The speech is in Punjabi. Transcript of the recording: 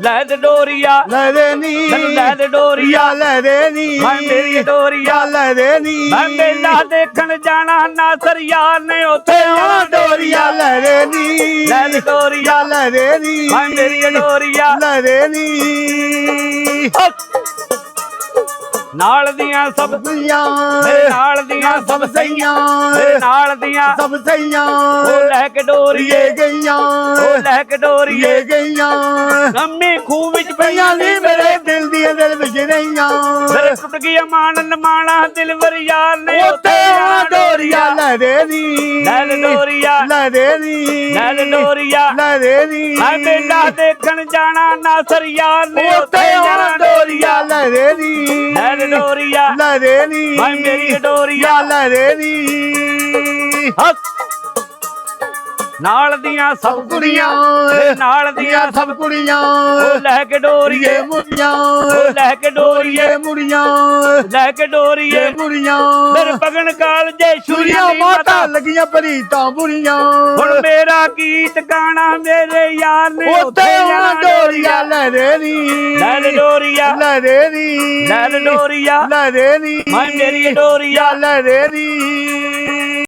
ਲੈ ਦੇ ਡੋਰੀਆ ਲੈ ਦੇ ਨੀ ਮੈਨੂੰ ਲੈ ਦੇ ਡੋਰੀਆ ਲੈ ਦੇ ਨੀ ਮੈਂ ਮੇਰੀ ਡੋਰੀਆ ਲੈ ਦੇ ਨੀ ਮੈਂ ਮੇਲਾ ਦੇਖਣ ਜਾਣਾ ਨਾਸਰ ਯਾਰ ਨੇ ਉੱਥੇ ਆ ਡੋਰੀਆ ਲੈ ਦੇ ਨੀ ਲੈ ਦੇ ਡੋਰੀਆ ਲੈ ਦੇ ਨੀ ਮੈਂ ਮੇਰੀ ਡੋਰੀਆ ਲੈ ਦੇ ਨੀ ਨਾਲ ਦੀਆਂ ਸਭ ਸਈਆਂ ਮੇਰੇ ਨਾਲ ਦੀਆਂ ਸਭ ਸਈਆਂ ਮੇਰੇ ਨਾਲ ਦੀਆਂ ਸਭ ਸਈਆਂ ਉਹ ਲੈ ਕੇ ਡੋਰੀਏ ਇਹ ਗਈਆਂ ਉਹ ਲੈ ਕੇ ਡੋਰੀਏ ਇਹ ਗਈਆਂ ਨੰਮੀ ਖੂਹ ਵਿੱਚ ਪਈਆਂ ਪਈਆਂ ਨੀ ਮੇਰੇ ਦਿਲ ਦੀਆਂ ਦਿਲ ਵਿੱਚ ਰਹੀਆਂ ਮੇਰੇ ਟੁੱਟ ਗਿਆ ਮਾਨ ਨਮਾਣਾ ਦਿਲਵਰ ਯਾਰ ਨੇ ਉੱਤੇ ਆ ਡੋਰੀਆ ਲੈ ਦੇ ਨੀ ਲੈ ਦੇ ਡੋਰੀਆ ਲੈ ਦੇ ਨੀ ਲੈ ਦੇ ਡੋਰੀਆ ਲੈ ਦੇ ਨੀ ਮੈਂ ਮੇਲਾ ਦੇਖਣ ਜਾਣਾ ਨਾਸਰ ਯਾਰ ਨੇ ਉੱਤੇ ਆ ਡੋਰੀਆ ਲੈ ਦੇ ਨੀ ਲੈ ਦੇ ਡੋਰੀਆ ਲੈ ਦੇ ਨੀ ਮੈਂ ਮੇਰੀ ਡੋਰੀਆ ਲੈ ਦੇ ਨੀ ਹੱਸ ਨਾਲ ਦੀਆਂ ਸਭ ਕੁੜੀਆਂ ਮੇਰੇ ਨਾਲ ਦੀਆਂ ਸਭ ਕੁੜੀਆਂ ਉਹ ਲੈ ਕੇ ਡੋਰੀਏ ਇਹ ਮੁੜੀਆਂ ਉਹ ਲੈ ਕੇ ਡੋਰੀਏ ਇਹ ਮੁੜੀਆਂ ਲੈ ਕੇ ਡੋਰੀਏ ਇਹ ਮੁੜੀਆਂ ਮੇਰੇ ਪਗਨ ਕਾਲ ਜੇ ਸੁਰੀਆਂ ਸ਼ੂਰੀਆਂ ਦੀ ਮਾਤਾ ਮਾਤਾ ਲੱਗੀਆਂ ਪਰੀਤਾਂ ਬੁਰੀਆਂ ਹੁਣ ਮੇਰਾ ਗੀਤ ਗਾਣਾ ਮੇਰੇ ਯਾਰ ਨੇ ਉੱਤੇ ਆ ਡੋਰੀਆ ਲੈ ਦੇ ਨੀ ਲੈ ਦੇ ਡੋਰੀਆ ਲੈ ਦੇ ਨੀ ਲੈ ਦੇ ਡੋਰੀਆ ਲੈ ਦੇ ਨੀ ਮੈਂ ਮੇਰੀ ਡੋਰੀਆ ਲੈ ਦੇ ਨੀ